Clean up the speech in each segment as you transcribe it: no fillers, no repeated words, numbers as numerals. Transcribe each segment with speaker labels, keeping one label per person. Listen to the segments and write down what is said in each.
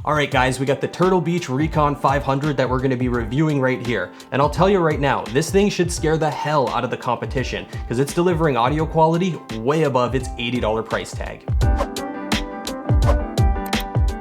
Speaker 1: Alright guys, we got the Turtle Beach Recon 500 that we're going to be reviewing right here. And I'll tell you right now, this thing should scare the hell out of the competition because it's delivering audio quality way above its $80 price tag.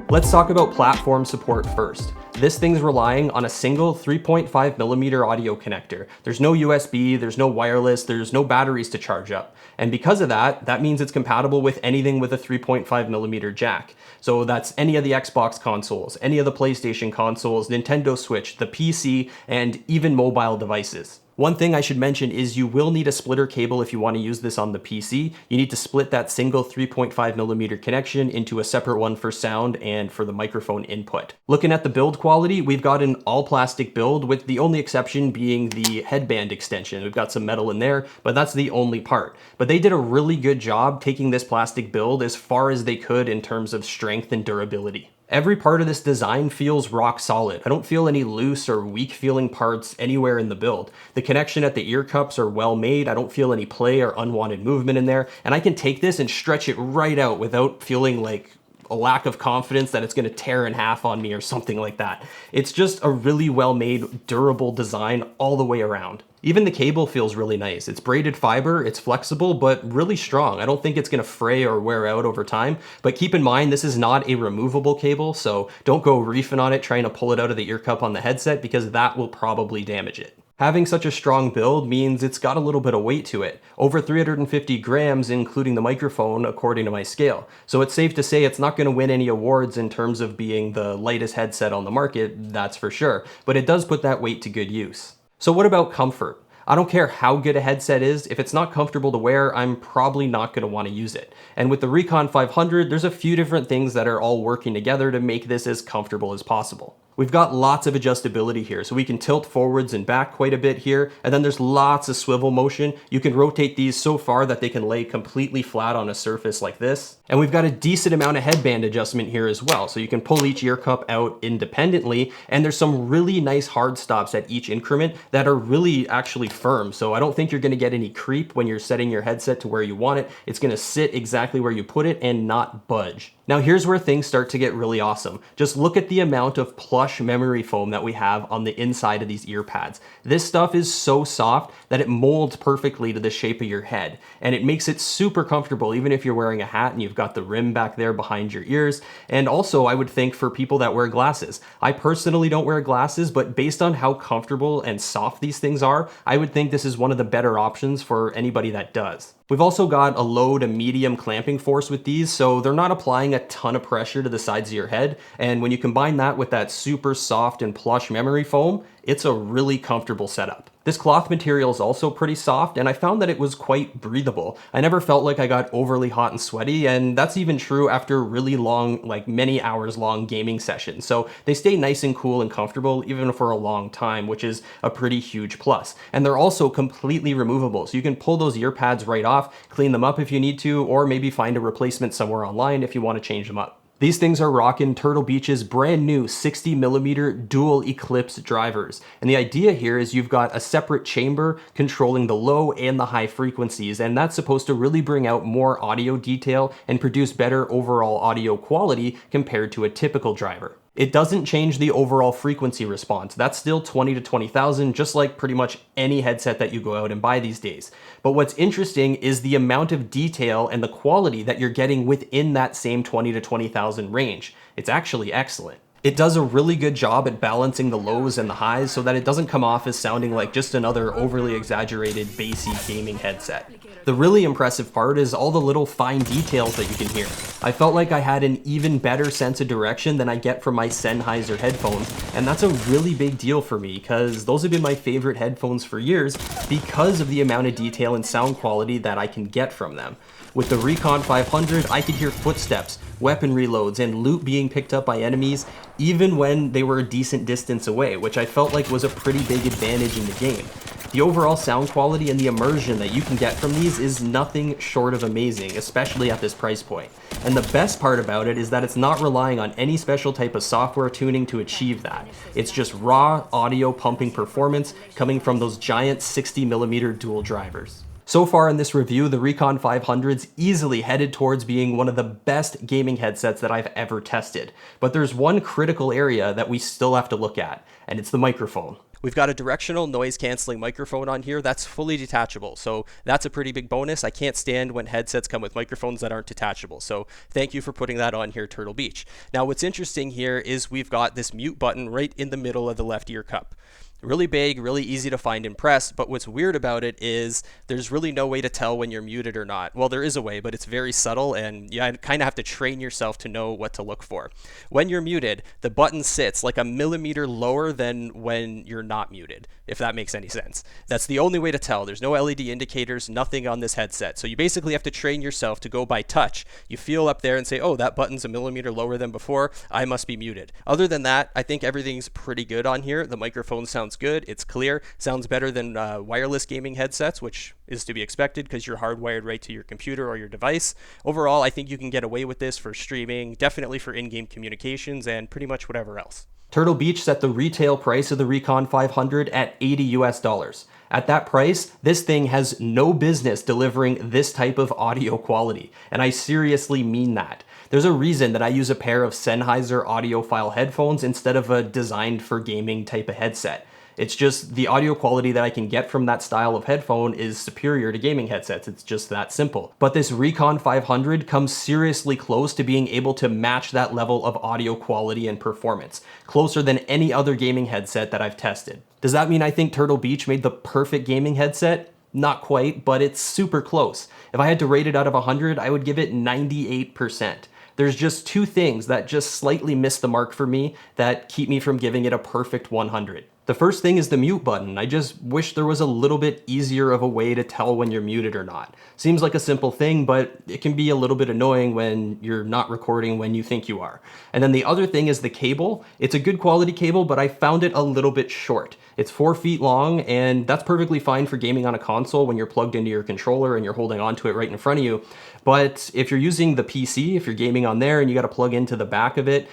Speaker 1: Let's talk about platform support first. This thing's relying on a single 3.5mm audio connector. There's no USB, there's no wireless, there's no batteries to charge up. And because of that, that means it's compatible with anything with a 3.5mm jack. So that's any of the Xbox consoles, any of the PlayStation consoles, Nintendo Switch, the PC, and even mobile devices. One thing I should mention is you will need a splitter cable if you want to use this on the PC. You need to split that single 3.5mm connection into a separate one for sound and for the microphone input. Looking at the build quality, we've got an all plastic build with the only exception being the headband extension. We've got some metal in there, but that's the only part. But they did a really good job taking this plastic build as far as they could in terms of strength and durability. Every part of this design feels rock solid. I don't feel any loose or weak feeling parts anywhere in the build. The connection at the ear cups are well made. I don't feel any play or unwanted movement in there. And I can take this and stretch it right out without feeling like a lack of confidence that it's going to tear in half on me or something like that. It's just a really well made, durable design all the way around. Even the cable feels really nice. It's braided fiber, it's flexible, but really strong. I don't think it's gonna fray or wear out over time, but keep in mind this is not a removable cable, so don't go reefing on it trying to pull it out of the ear cup on the headset because that will probably damage it. Having such a strong build means it's got a little bit of weight to it, over 350 grams including the microphone according to my scale. So it's safe to say it's not going to win any awards in terms of being the lightest headset on the market, that's for sure, but it does put that weight to good use. So what about comfort? I don't care how good a headset is, if it's not comfortable to wear, I'm probably not going to want to use it. And with the Recon 500, there's a few different things that are all working together to make this as comfortable as possible. We've got lots of adjustability here, so we can tilt forwards and back quite a bit here, and then there's lots of swivel motion. You can rotate these so far that they can lay completely flat on a surface like this. And we've got a decent amount of headband adjustment here as well, so you can pull each ear cup out independently, and there's some really nice hard stops at each increment that are really actually firm, so I don't think you're going to get any creep when you're setting your headset to where you want it. It's going to sit exactly where you put it and not budge. Now here's where things start to get really awesome. Just look at the amount of plush memory foam that we have on the inside of these ear pads. This stuff is so soft that it molds perfectly to the shape of your head, and it makes it super comfortable even if you're wearing a hat and you've got the rim back there behind your ears. And also I would think for people that wear glasses. I personally don't wear glasses, but based on how comfortable and soft these things are, I would think this is one of the better options for anybody that does. We've also got a low to medium clamping force with these, so they're not applying a ton of pressure to the sides of your head. And when you combine that with that super soft and plush memory foam, it's a really comfortable setup. This cloth material is also pretty soft, and I found that it was quite breathable. I never felt like I got overly hot and sweaty, and that's even true after really long, like many hours long gaming sessions. So they stay nice and cool and comfortable even for a long time, which is a pretty huge plus. And they're also completely removable, so you can pull those ear pads right off, clean them up if you need to, or maybe find a replacement somewhere online if you want to change them up. These things are rocking Turtle Beach's brand new 60mm dual Eclipse drivers. And the idea here is you've got a separate chamber controlling the low and the high frequencies, and that's supposed to really bring out more audio detail and produce better overall audio quality compared to a typical driver. It doesn't change the overall frequency response. That's still 20 to 20,000, just like pretty much any headset that you go out and buy these days. But what's interesting is the amount of detail and the quality that you're getting within that same 20 to 20,000 range. It's actually excellent. It does a really good job at balancing the lows and the highs so that it doesn't come off as sounding like just another overly exaggerated bassy gaming headset. The really impressive part is all the little fine details that you can hear. I felt like I had an even better sense of direction than I get from my Sennheiser headphones, and that's a really big deal for me because those have been my favorite headphones for years because of the amount of detail and sound quality that I can get from them. With the Recon 500, I could hear footsteps, weapon reloads, and loot being picked up by enemies even when they were a decent distance away, which I felt like was a pretty big advantage in the game. The overall sound quality and the immersion that you can get from these is nothing short of amazing, especially at this price point. And the best part about it is that it's not relying on any special type of software tuning to achieve that. It's just raw audio pumping performance coming from those giant 60mm dual drivers. So far in this review, the Recon 500's easily headed towards being one of the best gaming headsets that I've ever tested. But there's one critical area that we still have to look at, and it's the microphone. We've got a directional noise canceling microphone on here that's fully detachable, so that's a pretty big bonus. I can't stand when headsets come with microphones that aren't detachable, so thank you for putting that on here, Turtle Beach. Now what's interesting here is we've got this mute button right in the middle of the left ear cup. Really big, really easy to find and press, but what's weird about it is there's really no way to tell when you're muted or not. Well, there is a way, but it's very subtle, and you kind of have to train yourself to know what to look for. When you're muted, the button sits like a millimeter lower than when you're not muted, if that makes any sense. That's the only way to tell. There's no LED indicators, nothing on this headset. So you basically have to train yourself to go by touch. You feel up there and say, oh, that button's a millimeter lower than before, I must be muted. Other than that, I think everything's pretty good on here. The microphone sounds good, it's clear, sounds better than wireless gaming headsets, which is to be expected because you're hardwired right to your computer or your device. Overall, I think you can get away with this for streaming, definitely for in-game communications, and pretty much whatever else. Turtle Beach set the retail price of the Recon 500 at $80 US. At that price, this thing has no business delivering this type of audio quality, and I seriously mean that. There's a reason that I use a pair of Sennheiser audiophile headphones instead of a designed for gaming type of headset. It's just the audio quality that I can get from that style of headphone is superior to gaming headsets. It's just that simple. But this Recon 500 comes seriously close to being able to match that level of audio quality and performance, closer than any other gaming headset that I've tested. Does that mean I think Turtle Beach made the perfect gaming headset? Not quite, but it's super close. If I had to rate it out of 100, I would give it 98%. There's just two things that just slightly miss the mark for me that keep me from giving it a perfect 100. The first thing is the mute button. I just wish there was a little bit easier of a way to tell when you're muted or not. Seems like a simple thing, but it can be a little bit annoying when you're not recording when you think you are. And then the other thing is the cable. It's a good quality cable, but I found it a little bit short. It's 4 feet long, and that's perfectly fine for gaming on a console when you're plugged into your controller and you're holding onto it right in front of you. But if you're using the PC, if you're gaming on there and you got to plug into the back of it,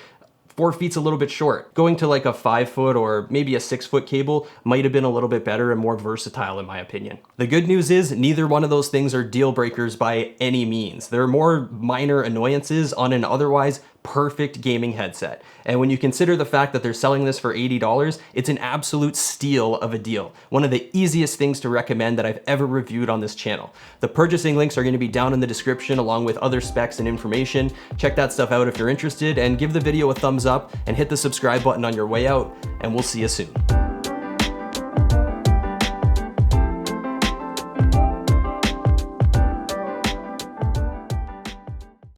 Speaker 1: 4 feet's a little bit short. Going to like a 5 foot or maybe a 6 foot cable might have been a little bit better and more versatile in my opinion. The good news is neither one of those things are deal breakers by any means. They're more minor annoyances on an otherwise perfect gaming headset. And when you consider the fact that they're selling this for $80, it's an absolute steal of a deal. One of the easiest things to recommend that I've ever reviewed on this channel. The purchasing links are going to be down in the description along with other specs and information. Check that stuff out if you're interested, and give the video a thumbs up and hit the subscribe button on your way out, and we'll see you soon.